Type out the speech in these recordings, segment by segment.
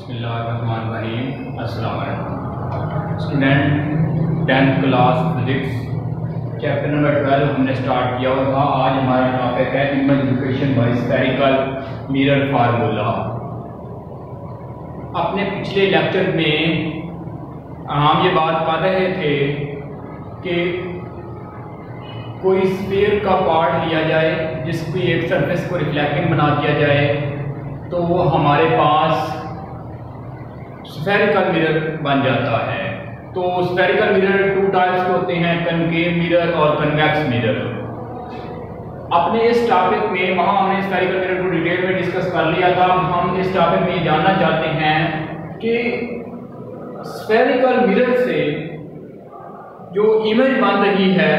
बिस्मिल्लाहिर्रहमानिर्रहीम। अस्सलाम वालेकुम student, 10th class physics chapter number 12 हमने स्टार्ट किया हुआ था। आज हमारा टॉपिक है image location bye spherical mirror formula. अपने पिछले लेक्चर में हम ये बात कर रहे थे कि कोई स्फीयर का पार्ट लिया जाए जिसकी एक सरफेस को रिफ्लेक्टिंग बना दिया जाए तो वो हमारे पास स्फेरिकल मिरर बन जाता है। तो स्फेरिकल मिरर टू टाइप्स के होते हैं, कनकेव मिरर और कन्वेक्स मिरर। अपने इस टॉपिक में वहाँ हमने स्फेरिकल मिरर को डिटेल में डिस्कस कर लिया था। हम इस टॉपिक में जानना चाहते हैं कि स्फेरिकल मिरर से जो इमेज बन रही है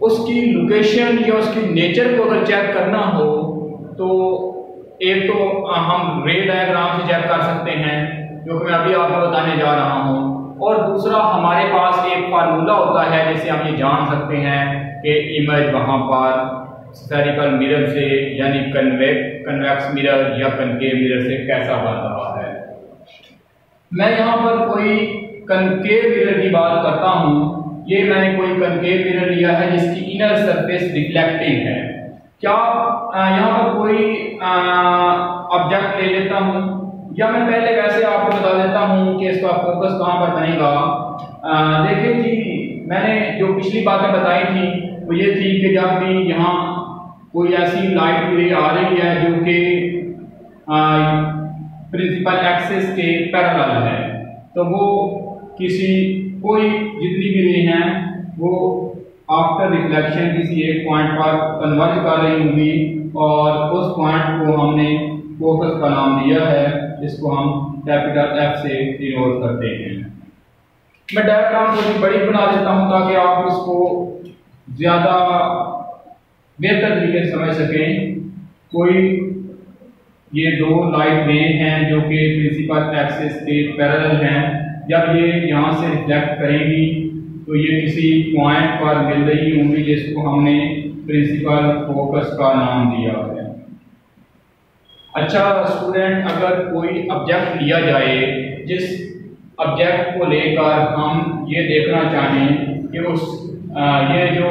उसकी लोकेशन या उसकी नेचर को अगर चेक करना हो तो एक तो हम रे डायग्राम से चेक कर सकते हैं, जो कि मैं अभी आपको बताने जा रहा हूं, और दूसरा हमारे पास एक फार्मूला होता है जिससे हम ये जान सकते हैं कि इमेज वहां पर स्फेरिकल मिरर से यानी कन्वेक्स मिरर या कनकेव मिरर से कैसा बन रहा है। मैं यहाँ पर कोई कनकेव मिरर की बात करता हूँ। ये मैंने कोई कनकेव मिरर लिया है जिसकी इनर सरफेस रिफ्लेक्टिंग है। क्या यहाँ पर कोई ऑब्जेक्ट ले लेता हूँ, या मैं पहले वैसे आपको बता देता हूँ कि इसका फोकस कहाँ पर बनेगा। देखिए जी, मैंने जो पिछली बातें बताई थी वो ये थी कि जब भी यहाँ कोई ऐसी लाइट रे आ रही है जो कि प्रिंसिपल एक्सिस के पैरेलल है, तो वो कोई जितनी भी रे हैं वो आफ्टर रिफ्लेक्शन किसी एक पॉइंट पर कन्वर्ज कर रही होंगी, और उस पॉइंट को हमने फोकस का नाम दिया है, जिसको हम कैपिटल F से डिनोट करते हैं। मैं डायग्राम थोड़ी बड़ी बना देता हूं ताकि आप इसको ज्यादा बेहतर तरीके से समझ सकें। कोई ये दो लाइट रे हैं जो कि प्रिंसिपल एक्सिस के पैरेलल हैं। जब ये यहाँ से रिफ्लेक्ट करेंगी तो ये किसी पॉइंट पर मिल रही होंगी, जिसको हमने प्रिंसिपल फोकस का नाम दिया है। अच्छा स्टूडेंट, अगर कोई ऑब्जेक्ट लिया जाए जिस ऑब्जेक्ट को लेकर हम ये देखना चाहें कि ये जो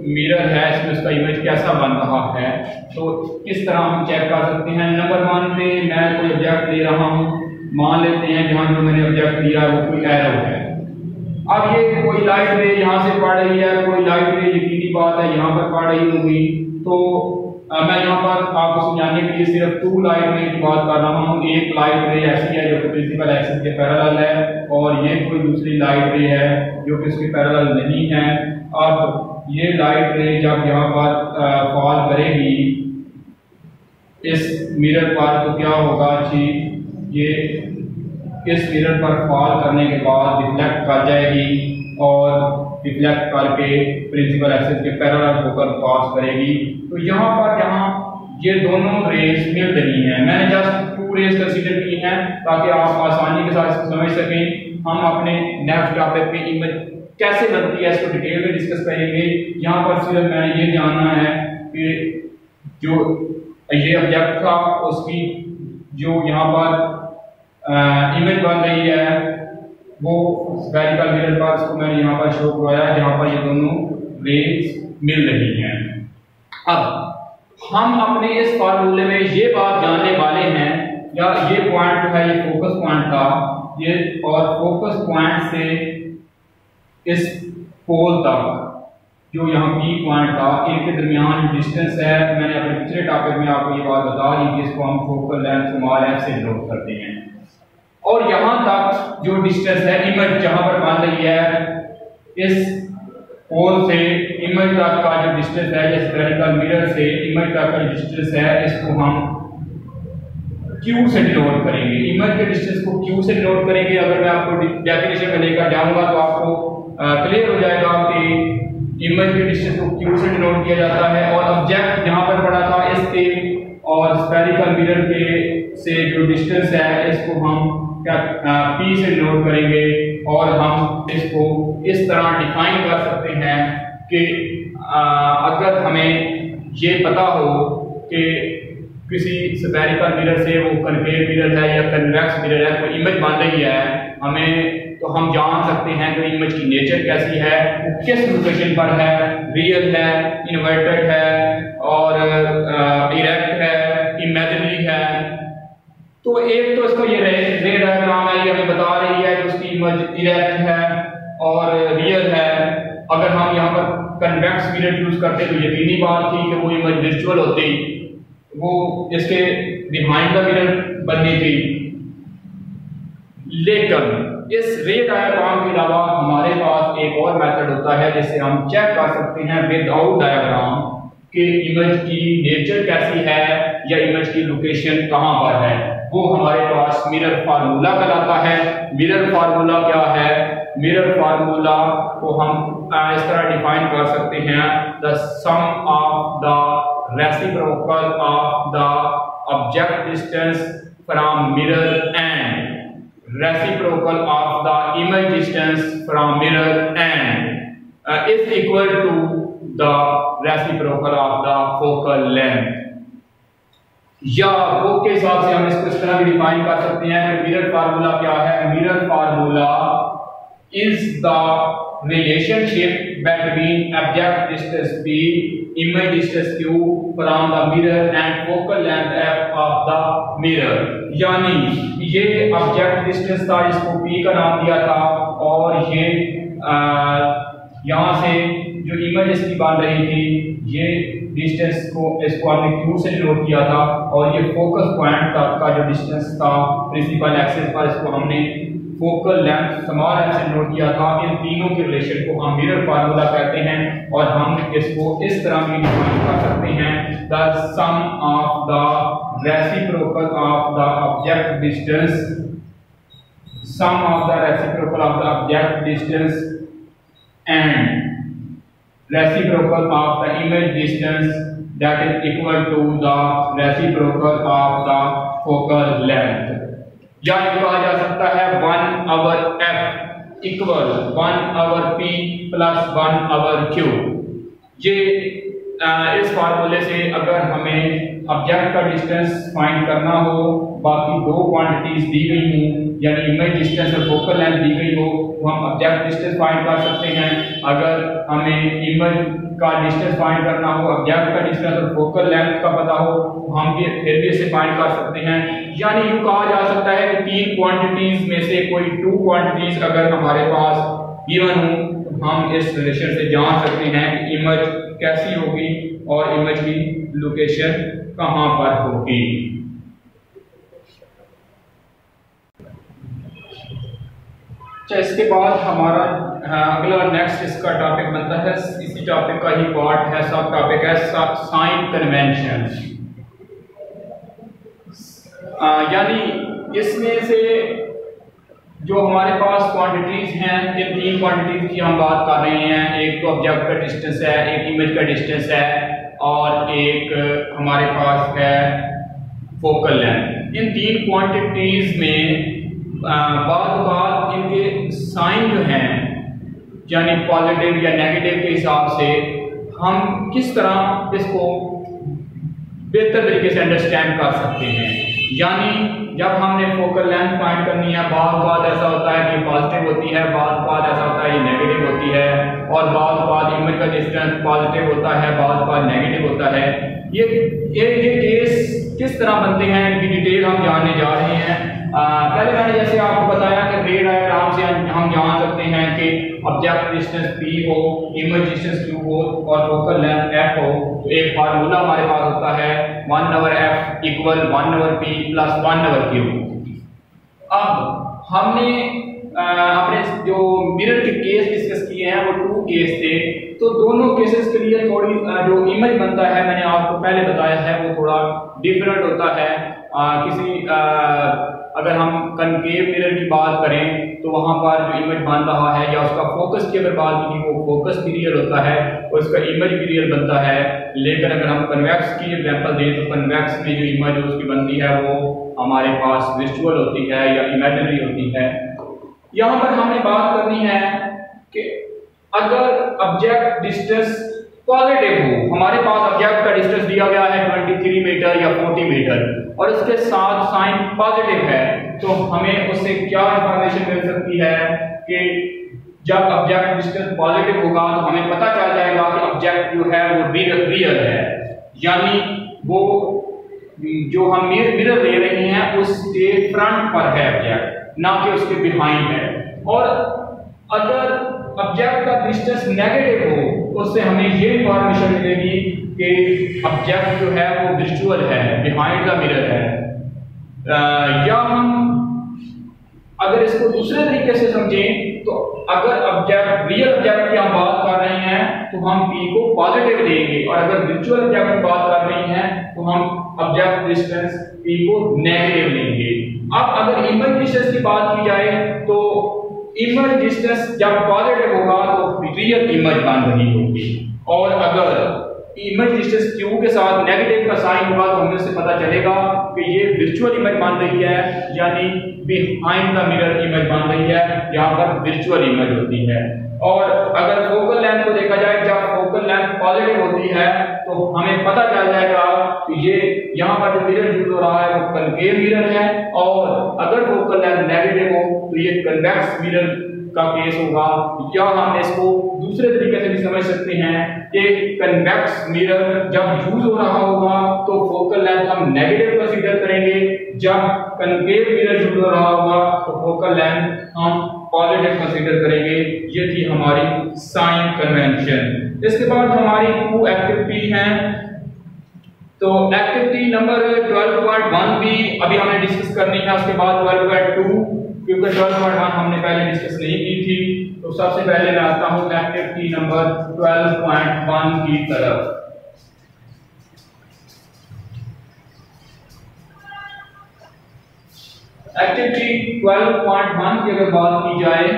मिरर है इसमें उसका इमेज कैसा बन रहा है, तो किस तरह हम चेक कर सकते हैं। नंबर 1 पे मैं कोई ऑब्जेक्ट ले रहा हूँ। मान लेते हैं जहाँ जो मैंने ऑब्जेक्ट लिया है वो कोई एरो है। अब ये कोई लाइट रे यहाँ से पड़ रही है, कोई लाइट रे यकीनी बात है यहाँ पर पड़ रही होगी। तो मैं यहाँ पर आपको समझाने के लिए सिर्फ 2 लाइट रे की बात कर रहा हूँ। एक लाइट रे ऐसी है जो कि प्रिंसिपल एक्सिस के पैरेलल है, और ये कोई दूसरी लाइट रे है जो कि इसके पैरेलल नहीं है। अब ये लाइट रे जब यहाँ पर फॉल करेगी इस मिरर पर तो क्या होगा जी, ये इस मिरर पर फॉल करने के बाद रिफ्लेक्ट कर जाएगी और रिफ्लेक्ट करके प्रिंसिपल एक्सिस के पैरेलल होकर पास करेगी। तो यहाँ ये दोनों रेज मिल रही हैं। मैंने जस्ट 2 रेज कंसीडर की हैं ताकि आप आसानी के साथ इसको समझ सकें। हम अपने नेक्स्ट टॉपिक पे इमेज कैसे बनती है इसको डिटेल में डिस्कस करेंगे। यहाँ पर सिर्फ मैंने ये जानना है कि जो ये ऑब्जेक्ट था उसकी जो यहाँ पर इमेज बन रही है वो स्फेरिकल मिरर पर, उसको मैंने यहाँ पर शो करवाया जहाँ पर ये दोनों रेज मिल रही हैं। अब हम अपने इस फार्मूले में ये बात जानने वाले हैं, या ये पॉइंट जो है ये फोकस पॉइंट था, ये और फोकस पॉइंट से इस पोल तक जो यहाँ P पॉइंट था इनके दरमियान डिस्टेंस है। मैंने अपने पिछले टॉपिक में आपको ये बात बता दी कि इसको हम फोकल लेंथ स्मॉल f से डिनोट करते हैं। और यहाँ तक जो डिस्टेंस है इमेज जहाँ पर बन रही है इस पोल से इमेज तक का जो डिस्टेंस है, या स्फेरिकल मिरर से इमेज तक का डिस्टेंस है, इसको हम Q से डिनोट करेंगे। इमेज के डिस्टेंस को Q से डिनोट करेंगे। अगर मैं आपको डेफिनेशन में लेकर जाऊंगा तो आपको क्लियर हो जाएगा कि इमेज के डिस्टेंस को Q से डिनोट किया जाता है, और ऑब्जेक्ट जहाँ पर पड़ा था इसके और स्फेरिकल मिरर के से जो डिस्टेंस है इसको हम P से डिनोट करेंगे। और हम इसको इस तरह डिफाइन कर सकते हैं कि अगर हमें ये पता हो कि किसी स्फेरिकल मिरर से वो कनकेव मिरर है या कन्वेक्स मिरर है, कोई इमेज बन रही है हमें, तो हम जान सकते हैं कि इमेज की नेचर कैसी है, किस लोकेशन पर है, रियल है, इन्वर्टेड है और डायरेक्ट है, इमेजिनरी है। तो एक तो इसका ये रे डायग्राम है, ये हमें बता रही है कि उसकी इमेज डायरेक्ट है और रियल है। अगर हम यहाँ पर कन्वेक्स मिरर यूज करते तो यकीनी बात थी कि वो इमेज विजुअल होती, वो इसके बिहाइंड द मिरर बननी थी। लेकिन इस रे डायग्राम के अलावा हमारे पास एक और मेथड होता है जिससे हम चेक कर सकते हैं विदाउट डायग्राम कि इमेज की नेचर कैसी है या इमेज की लोकेशन कहाँ पर है। वो हमारे पास मिरर फार्मूला कहलाता है। मिरर फार्मूला क्या है? मिरर फार्मूला को हम इस तरह डिफाइन कर सकते हैं, the sum of the reciprocal of the object distance from mirror and reciprocal of the image distance from mirror and is equal to the reciprocal of the focal length। या वो के हिसाब से हम इसको इस तरह भी डिफाइन कर सकते हैं कि मिरर फार्मूला क्या है? Mirror formula is the relationship between object distance p, image distance q from the mirror and focal length f of the mirror। यानी ये ऑब्जेक्ट डिस्टेंस था, इसको p का नाम दिया था, और ये यहाँ से जो इमेज इसकी बन रही थी ये डिस्टेंस को इसको हमने q से डिनोट किया था, और ये फोकस पॉइंट तक का जो डिस्टेंस था प्रिंसिपल एक्सिस पर, इसको हमने फोकल लेंथ स्मॉल एफ से नोट किया था। इन तीनों के रिलेशन को हम मिरर फार्मूला कहते हैं, और हम इसको इस तरह भी डिफाइन कर सकते हैं, the sum of the reciprocal of the object distance, sum of the reciprocal of the object distance and reciprocal of the image distance that is equal to the reciprocal of the focal length. या कहा जा सकता है 1/f equal 1/p plus 1/q। ये इस फार्मूले से अगर हमें ऑब्जेक्ट का डिस्टेंस फाइंड करना हो, बाकी दो क्वांटिटीज दी गई हो, यानी इमेज डिस्टेंस और फोकल लेंथ दी गई हो, तो हम ऑब्जेक्ट डिस्टेंस फाइंड कर सकते हैं। अगर हमें इमेज का डिस्टेंस फाइंड करना हो, ऑब्जेक्ट का डिस्टेंस और फोकल लेंथ का पता हो, तो हम फिर भी इसे फाइंड कर सकते हैं। यानी यूं कहा जा सकता है कि तीन क्वांटिटीज में से कोई 2 क्वांटिटीज अगर हमारे पास गिवन हो, तो हम इस रिलेशन से जान सकते हैं कि इमेज कैसी होगी और इमेज की लोकेशन कहां पर होगी। अच्छा, इसके बाद हमारा अगला नेक्स्ट इसका टॉपिक बनता है, इसी टॉपिक का ही पार्ट है, सब टॉपिक है साइन कन्वेंशन। यानी इसमें से जो हमारे पास क्वांटिटीज हैं, ये 3 क्वांटिटीज की हम बात कर रहे हैं। एक तो ऑब्जेक्ट का डिस्टेंस है, एक इमेज का डिस्टेंस है, और एक हमारे पास है फोकल लेंथ। इन 3 क्वांटिटीज में बात इनके साइन जो हैं, यानी पॉजिटिव या नेगेटिव के हिसाब से हम किस तरह इसको बेहतर तरीके से अंडरस्टैंड कर सकते हैं। यानी जब हमने फोकल लेंथ फाइंड करनी है, बात ऐसा होता है कि पॉजिटिव होती है, बात ऐसा होता है ये नेगेटिव होती है, और बात इमेज का डिस्टेंस पॉजिटिव होता है, बात नेगेटिव होता है। ये केस किस तरह बनते हैं, इनकी डिटेल हम जानने जा रहे हैं। पहले मैंने जैसे आपको बताया कि रे डायग्राम से हम जान सकते हैं कि ऑब्जेक्ट डिस्टेंस p हो, इमेज डिस्टेंस q हो और फोकल लेंथ f हो, तो एक फार्मूला हमारे पास होता है 1/f equal 1/p plus 1/q। अब हमने अपने जो मिरर के केस डिस्कस किए हैं वो 2 केस थे, तो दोनों केसेस के लिए थोड़ी जो इमेज बनता है, मैंने आपको पहले बताया है, वो थोड़ा डिफरेंट होता है। अगर हम कनकेव मिरर की बात करें तो वहां पर जो इमेज बन रहा है या उसका फोकस की अगर बात की, वो फोकस भी रियल होता है और उसका इमेज भी रियल बनता है। लेकिन अगर हम कन्वेक्स की एग्जांपल दें तो कन्वेक्स में जो इमेज उसकी बनती है वो हमारे पास विजुअल होती है या इमेजिनरी होती है। यहाँ पर हमने बात करनी है कि अगर ऑब्जेक्ट डिस्टेंस पॉजिटिव हो, हमारे पास ऑब्जेक्ट का डिस्टेंस दिया गया है 23 मीटर या 40 मीटर और इसके साथ साइन पॉजिटिव है, तो हमें उससे क्या इंफॉर्मेशन मिल सकती है कि जब ऑब्जेक्ट डिस्टेंस पॉजिटिव होगा तो हमें पता चल जाएगा कि ऑब्जेक्ट जो है वो रियल है, यानी वो जो हम मिरर ले रहे हैं उसके फ्रंट पर है ऑब्जेक्ट, ना कि उसके बिहाइंड है। और अगर ऑब्जेक्ट का डिस्टेंस नेगेटिव हो तो उससे हमें ये इंफॉर्मेशन मिलेगी कि ऑब्जेक्ट जो है वो वर्चुअल है, बिहाइंड द मिरर है। या हम अगर इसको दूसरे तरीके से समझें तो अगर ऑब्जेक्ट रियल ऑब्जेक्ट की हम बात कर रहे हैं तो हम P को पॉजिटिव लेंगे, और अगर वर्चुअल ऑब्जेक्ट की बात कर रहे हैं तो हम ऑब्जेक्ट डिस्टेंस P को नेगेटिव लेंगे। अब अगर इमेज डिस्टेंस की बात की जाए तो इमेज डिस्टेंस जब पॉजिटिव होगा तो रियल इमेज बन रही होगी, और अगर इमेज डिस्टेंस Q के साथ नेगेटिव का साइन होगा तो हमें उससे पता चलेगा कि ये वर्चुअल इमेज बन रही है, यानी बिहाइंड द मिरर इमेज बन रही है, यहाँ पर वर्चुअल इमेज होती है। और अगर फोकल लेंथ को देखा जाए, जब फोकल लेंथ पॉजिटिव होती है तो हमें पता चल जाएगा कि ये यहाँ पर जो मिरर यूज हो रहा है वो कनकेव मिरर है, और अगर फोकल लेंथ नेगेटिव हो तो ये कन्वेक्स मिरर का केस होगा। या हम इसको दूसरे तरीके से भी समझ सकते हैं कि कन्वेक्स मिरर जब यूज हो रहा होगा तो फोकल लेंथ हम नेगेटिव कंसीडर करेंगे, जब कनकेव मिरर यूज हो रहा होगा तो फोकल लेंथ हम पॉजिटिव कंसीडर करेंगे। ये थी हमारी साइन कन्वेंशन। इसके बाद हमारी 2 एक्टिविटी हैं, तो एक्टिविटी नंबर 12.1 भी अभी हमें डिस्कस करनी है, उसके बाद 12.2 क्योंकि 12.1 हमने पहले डिस्कस नहीं की थी। तो सबसे पहले मैं आता हूं एक्टिविटी नंबर 12.1 की तरफ। एक्टिविटी 12.1 की अगर बात की जाए,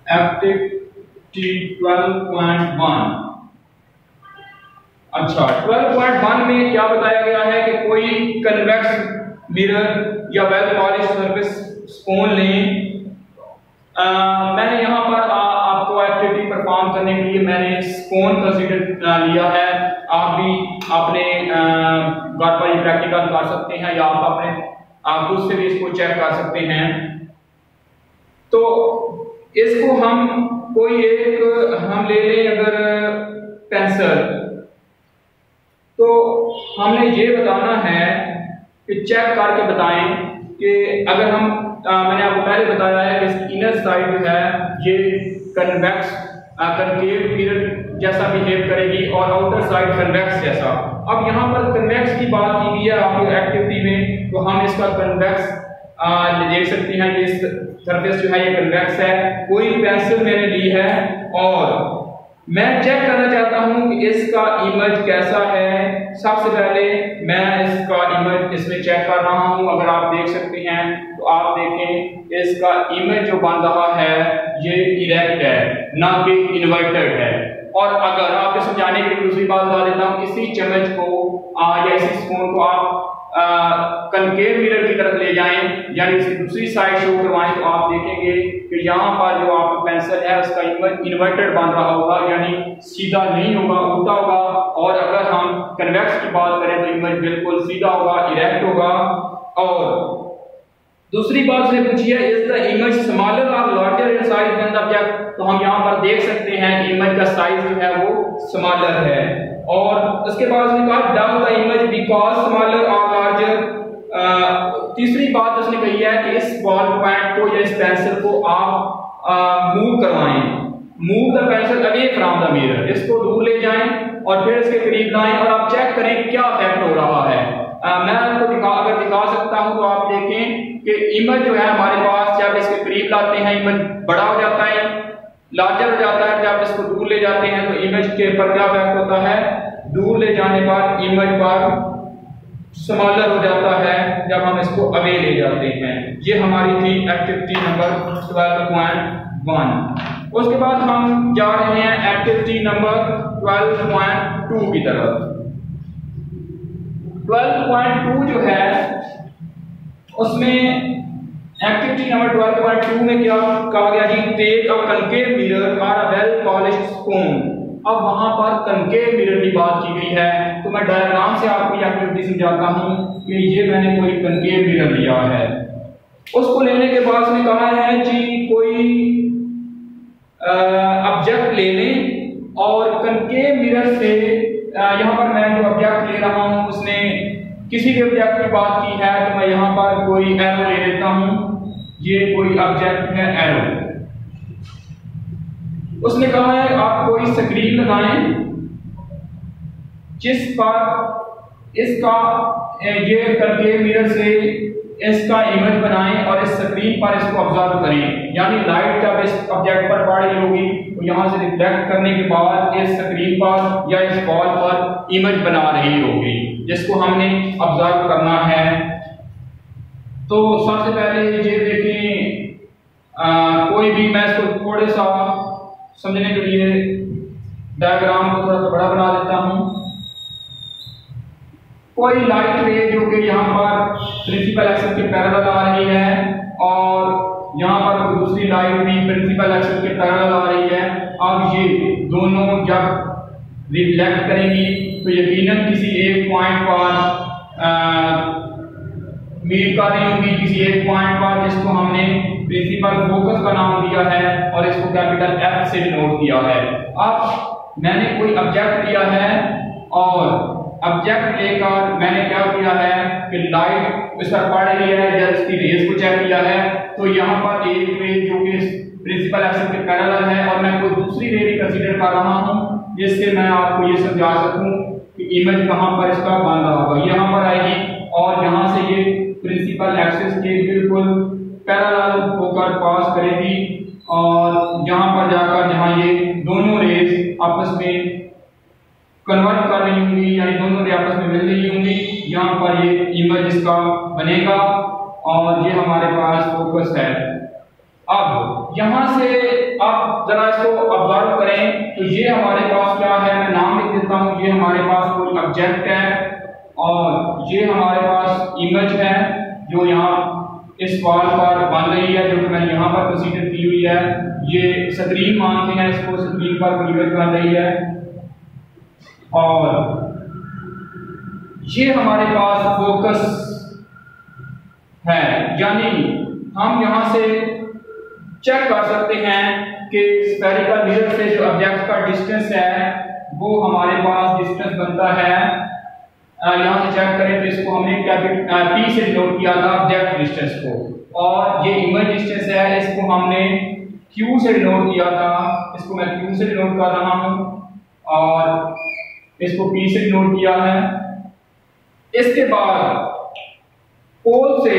एक्टिविटी 12.1, अच्छा 12.1 में क्या बताया गया है कि कोई कन्वेक्स मिरर या वेल पॉलिश सरफेस स्पून लें। मैंने यहाँ पर आपको एक्टिविटी परफॉर्म करने के लिए मैंने स्पून कंसीडर लिया है। आप भी अपने घर पर प्रैक्टिकल कर सकते हैं या आप खुद से भी इसको चेक कर सकते हैं। तो इसको हम कोई एक हम ले लें अगर पेंसिल, तो हमने ये बताना है कि चेक करके बताएं कि अगर हम मैंने आपको पहले बताया है कि इसकी इनर साइड जो है ये कन्वेक्स कनकेव मिरर जैसा बिहेव करेगी और आउटर साइड कन्वेक्स जैसा। अब यहाँ पर कन्वेक्स की बात की गई है आपकी एक्टिविटी में, तो हम इसका कन्वेक्स देख सकते हैं कि इस सरफेस जो है ये कन्वेक्स है। कोई पेंसिल मैंने ली है और मैं चेक करना चाहता हूं कि इसका इमेज कैसा है। सबसे पहले मैं इसका इमेज इसमें चेक कर रहा हूं। अगर आप देख सकते हैं तो आप देखें इसका इमेज जो बन रहा है ये इरेक्ट है, ना कि इन्वर्टेड है। और अगर आपको समझाने के लिए दूसरी बात बता देता हूं, इसी चम्मच को या इसी स्पून को आप कनकेव मिरर की तरफ ले जाएं, यानी इसकी दूसरी साइड शो करवाएं, तो आप देखेंगे कि यहाँ पर जो आपका पेंसिल है उसका इमेज इन्वर्टेड बन रहा होगा, यानी सीधा नहीं होगा, उल्टा होगा। और अगर हम कन्वेक्स की बात करें तो इमेज बिल्कुल सीधा होगा, इरेक्ट होगा। और दूसरी बात से पूछिए, इज द इमेज स्मॉलर और larger in size than the object, तो हम यहाँ पर देख सकते हैं कि इमेज का साइज जो है वो स्मॉलर है। और उसके बाद उसने कहा dub the image because smaller और लार्जर। तीसरी बात उसने कही है कि इस बॉल पॉइंट को या इस पेंसिल को आप मूव करवाएं, move the pencil away from the mirror, इसको दूर ले जाएं और फिर इसके करीब लाएं और आप चेक करें कि क्या इफेक्ट हो रहा है। मैं आपको अगर दिखा सकता हूं तो आप देखें कि इमेज जो है हमारे पास जब इसके करीब लाते हैं इमेज बड़ा हो जाता है, लार्जर हो जाता है। जब इसको दूर ले जाते हैं तो इमेज के पर क्या इफेक्ट होता है, दूर ले जाने पर इमेज पर स्मॉलर हो जाता है जब हम इसको अवे ले जाते हैं। ये हमारी थी एक्टिविटी नंबर 12.1। उसके बाद हम जा रहे हैं एक्टिविटी नंबर 12.2 की तरफ। 12.2 जो है उसमें एक्टिविटी नंबर 12.2 में क्या कहा गया जी, टेक अ कनकेव मिरर और अ वेल पॉलिश्ड स्पून अब वहां पर कनकेव मिरर की बात की गई है, तो मैं डायग्राम से आपको ये एक्टिविटी समझाता हूं कि ये मैंने कोई कनकेव मिरर लिया है। उसको लेने के बाद उसने कहा है कि कोई ऑब्जेक्ट ले लें और कनकेव मिरर से यहाँ पर मैं जो ऑब्जेक्ट ले रहा हूँ उसने किसी भी ऑब्जेक्ट की बात की है, तो मैं यहाँ पर कोई एरो ले लेता हूँ। ये कोई ऑब्जेक्ट है एरो। उसने कहा है आप कोई स्क्रीन लगाएं जिस पर इसका ये कनकेव मिरर से इसका इमेज बनाएं और इस स्क्रीन पर इसको ऑब्जर्व करें, यानी लाइट जब इस ऑब्जेक्ट पर पड़ रही होगी तो यहाँ से रिफ्लेक्ट करने के बाद इस स्क्रीन पर या इस वॉल पर इमेज बना रही होगी जिसको हमने ऑब्जर्व करना है। तो सबसे पहले ये देखें, कोई भी मैं इसको थोड़े सा समझने के लिए डायग्राम को थोड़ा सा बड़ा बना देता हूँ। कोई लाइट रे जो कि यहाँ पर प्रिंसिपल एक्सिस के पैरेलल आ रही है और यहाँ पर दूसरी लाइट भी प्रिंसिपल एक्सिस के पैरेलल आ रही है। अब ये दोनों जब रिफ्लेक्ट करेंगी तो यकीनन किसी एक पॉइंट पर मीट कर रही होगी, किसी एक पॉइंट पर जिसको हमने प्रिंसिपल फोकस का नाम दिया है और इसको कैपिटल F से डिनोट किया है। अब मैंने कोई ऑब्जेक्ट लिया है और ऑब्जेक्ट लेकर मैंने क्या किया है कि लाइट इस पर पड़ रही है या इसकी रेज को चेक किया है, तो यहाँ पर एक रे जो कि प्रिंसिपल एक्सिस के पैरेलल है और मैं कोई दूसरी रे भी कंसीडर कर रहा हूँ जिससे मैं आपको ये समझा सकूं कि इमेज कहाँ पर इसका बन रहा होगा। यहाँ पर आएगी और यहाँ से ये प्रिंसिपल एक्सिस के बिल्कुल पैरेलल होकर पास करेगी और यहाँ पर जाकर जहाँ ये दोनों रेज आपस में कन्वर्ट कर रही होंगी, यानी दोनों रे आपस में मिल रही होंगी, यहाँ पर ये इमेज इसका बनेगा और ये हमारे पास फोकस है। अब यहाँ से आप जरा इसको ऑब्जर्व करें तो ये हमारे पास क्या है, मैं नाम लिख देता हूँ। ये हमारे पास कोई ऑब्जेक्ट है और ये हमारे पास इमेज है जो यहाँ इस वॉल पर बन रही है, जो कि मैंने यहाँ पर कंसीडर की हुई है। ये स्क्रीन मानते हैं इसको, स्क्रीन पर इमेज बन रही है और ये हमारे पास फोकस है, यानी हम यहां से चेक कर सकते हैं कि स्फेरिकल मिरर से जो ऑब्जेक्ट का डिस्टेंस है वो हमारे पास डिस्टेंस बनता है। यहां से चेक करें तो इसको हमने कैपिटल P से डिनोट किया था ऑब्जेक्ट डिस्टेंस को, और ये इमेज डिस्टेंस है इसको हमने Q से डिनोट किया था। इसको मैं Q से डिनोट कर रहा हूं और इसको P से डिनोट किया है। इसके बाद पोल से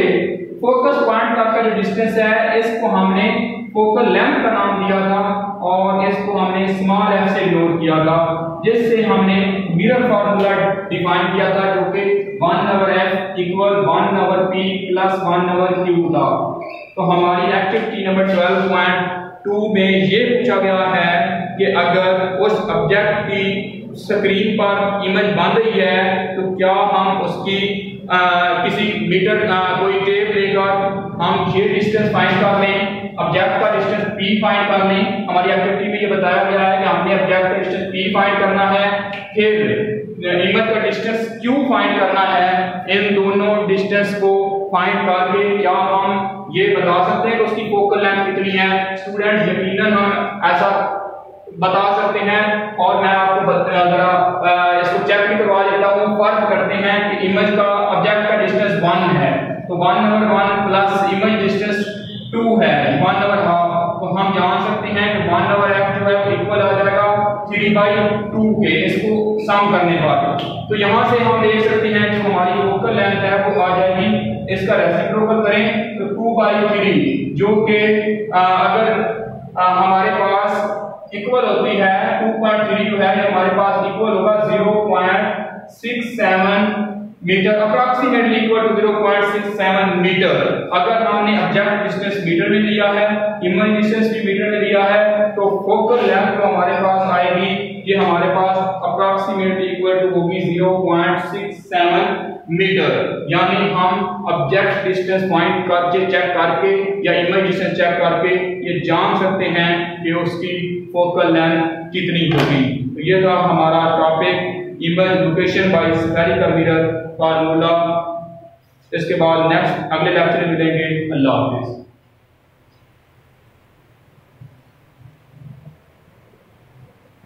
फोकस पॉइंट तक का जो डिस्टेंस है इसको हमने फोकल लेंथ का नाम दिया था और इसको हमने स्मॉल f से डिनोट किया था, जिससे हमने मिरर फार्मूला डिफाइन किया था जो कि 1/f = 1/p + 1/q था। तो हमारी एक्टिविटी नंबर 12.2 में ये पूछा गया है कि अगर उस ऑब्जेक्ट की स्क्रीन पर इमेज बन रही है तो क्या हम उसकी किसी मीटर कोई टेप लेकर हम ये डिस्टेंस फाइंड कर लें, ऑब्जेक्ट का डिस्टेंस P फाइंड कर लें। हमारी एक्टिविटी में ये बताया गया है कि हमने ऑब्जेक्ट का डिस्टेंस P फाइंड करना है, फिर इमेज का डिस्टेंस Q फाइंड करना है। इन दोनों डिस्टेंस को फाइंड करके क्या हम ये बता सकते हैं कि उसकी फोकल लेंथ कितनी है। स्टूडेंट यकीनन हम ऐसा बता सकते हैं और मैं आपको जरा इसको चेक भी करवा देता हूँ। फर्क करते हैं कि इमेज का ऑब्जेक्ट का डिस्टेंस 1 है तो 1/1 प्लस इमेज डिस्टेंस 2 है 1/2, तो हम जान सकते हैं कि 1/f जो है वो इक्वल आ जाएगा 3/2 के, इसको सम करने पर। तो यहाँ से हम देख सकते हैं कि हमारी फोकल लेंथ है वो आ जाएगी, इसका रेसिप्रोकल करें तो 2/3 जो कि अगर हमारे पास इक्वल होती है 2.3 जो है हमारे पास इक्वल होगा 0.67 metre, approximately equal to 0.67 metre. अगर हमने ऑब्जेक्ट डिस्टेंस मीटर में लिया है, इमेज डिस्टेंस भी मीटर में लिया है, तो फोकल लेंथ जो हमारे पास आएगी ये हमारे पास अप्रॉक्सीमेटली इक्वल टू होगी 0.67 मीटर। यानी हम ऑब्जेक्ट डिस्टेंस पॉइंट करके चेक करके या इमेज डिस्टेंस चेक करके ये जान सकते हैं कि उसकी फोकल लेंथ कितनी होगी। तो ये था हमारा topic image location bye spherical mirror formula. इसके बाद नेक्स्ट अगले लेक्चर में मिलेंगे। अल्लाह हाफिज़।